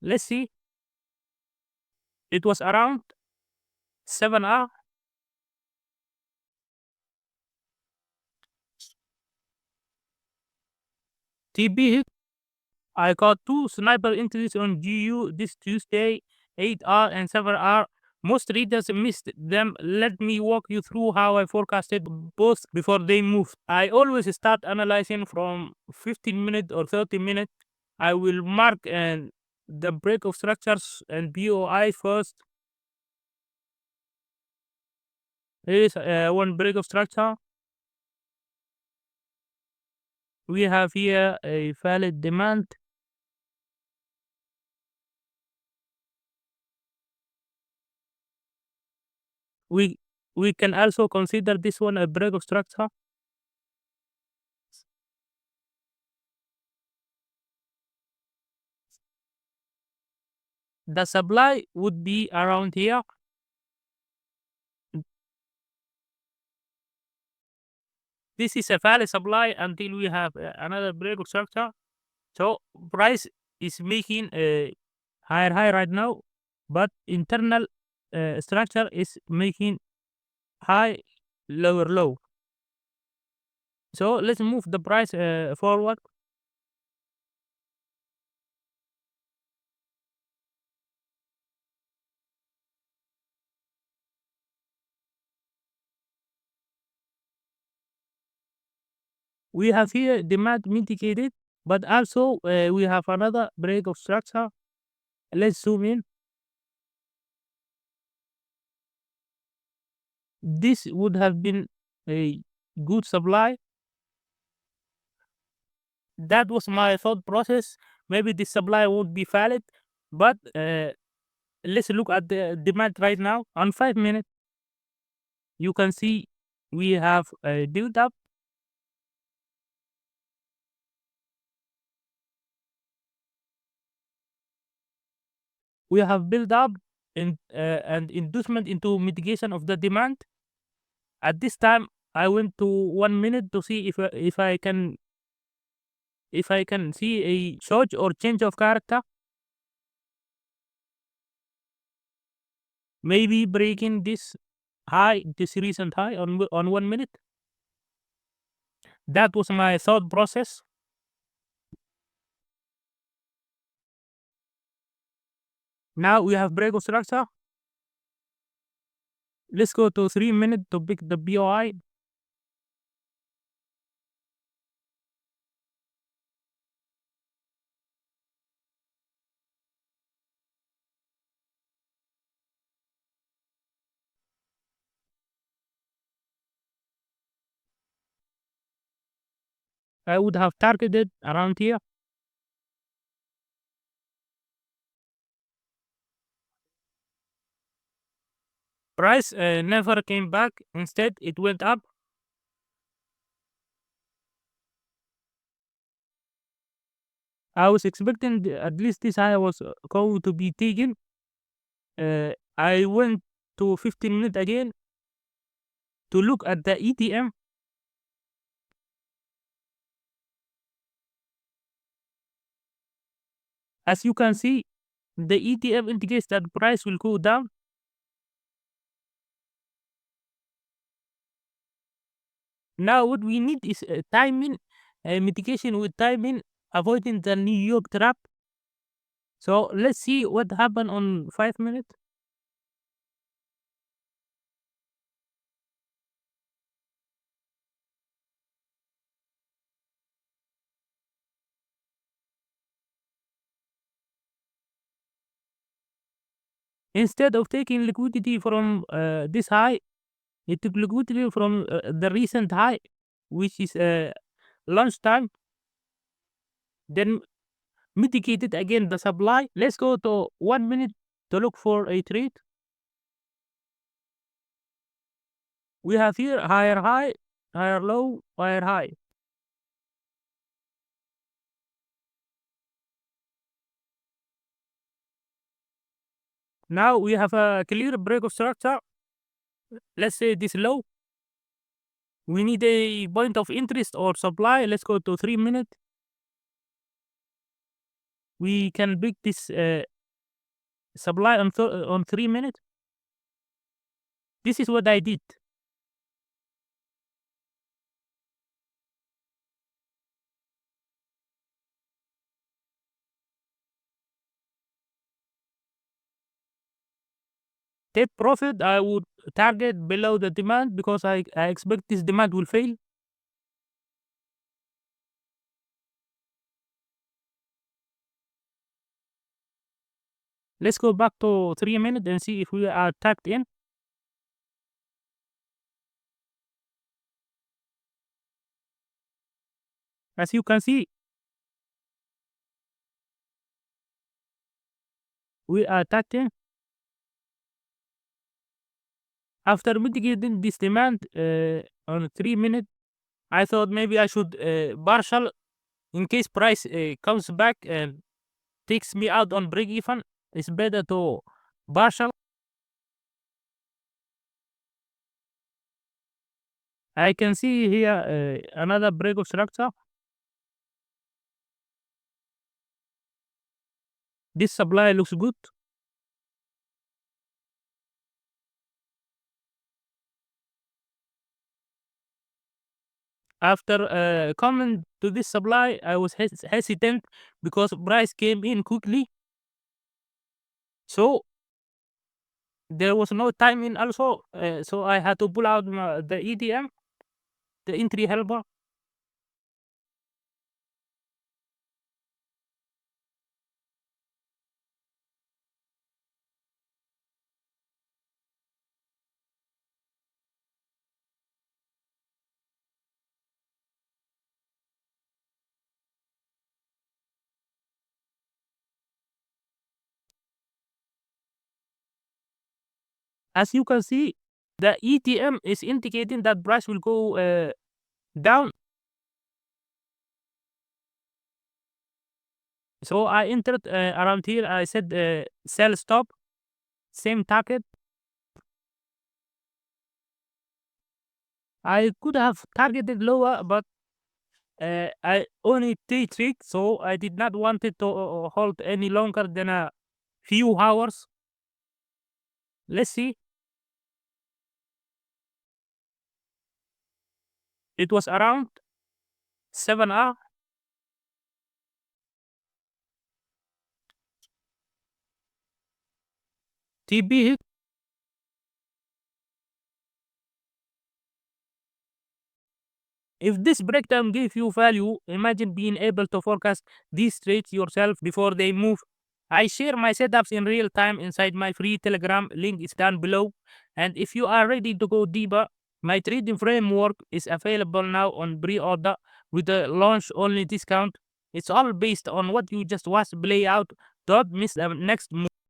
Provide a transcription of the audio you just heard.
Let's see. It was around 7 hours. TB hit. I got two sniper entries on GU this Tuesday, 8 hour and 7 hour. Most readers missed them. Let me walk you through how I forecasted both before they moved. I always start analyzing from 15 minutes or 30 minutes. I will mark the break of structures and BOI first. Here is one break of structure. We have here a valid demand. We we can also consider this one a break of structure. The supply would be around here. This is a valid supply until we have another break of structure. So price is making a higher high right now, but internal structure is making high lower low. So let's move the price forward. We have here demand mitigated, but also we have another break of structure. Let's zoom in. This would have been a good supply. That was my thought process. Maybe this supply won't be valid, but let's look at the demand right now. On 5 minutes, you can see we have a build up. We have build up and inducement into mitigation of the demand. At this time, I went to 1 minute to see if I can see a surge or change of character. Maybe breaking this high, this recent high on 1 minute. That was my thought process. Now we have break of structure. Let's go to 3 minutes to pick the BOI. I would have targeted around here. Price never came back. Instead, it went up. I was expecting at least this high was going to be taken. I went to 15 minutes again to look at the ETM. As you can see, the ETM indicates that price will go down. Now, what we need is timing, mitigation with timing, avoiding the New York trap. So let's see what happened on 5 minutes. Instead of taking liquidity from this high, it took liquidity from the recent high, which is lunchtime, then mitigated again the supply. Let's go to 1 minute to look for a trade. We have here higher high, higher low, higher high. Now we have a clear break of structure. Let's say this low. We need a point of interest or supply. Let's go to 3 minutes. we can pick this supply on 3 minutes. This is what I did. Take profit. I would target below the demand because I expect this demand will fail. Let's go back to 3 minutes and see if we are tagged in. As you can see, we are tagged in. After mitigating this demand on 3 minutes, I thought maybe I should partial in case price comes back and takes me out on break even. It's better to partial. I can see here another break of structure. This supply looks good. After coming to this supply, I was hesitant because price came in quickly. So there was no time in also. So I had to pull out the EDM, the entry helper. As you can see, the ETM is indicating that price will go down. So I entered around here. I said sell stop, same target. I could have targeted lower, but I only day trade, so I did not want it to hold any longer than a few hours. Let's see. It was around 7 hours. TB hit. If this breakdown gave you value, imagine being able to forecast these trades yourself before they move. I share my setups in real time inside my free Telegram. Link is down below. And if you are ready to go deeper, my trading framework is available now on pre-order with a launch only discount. It's all based on what you just watched play out. Don't miss the next move.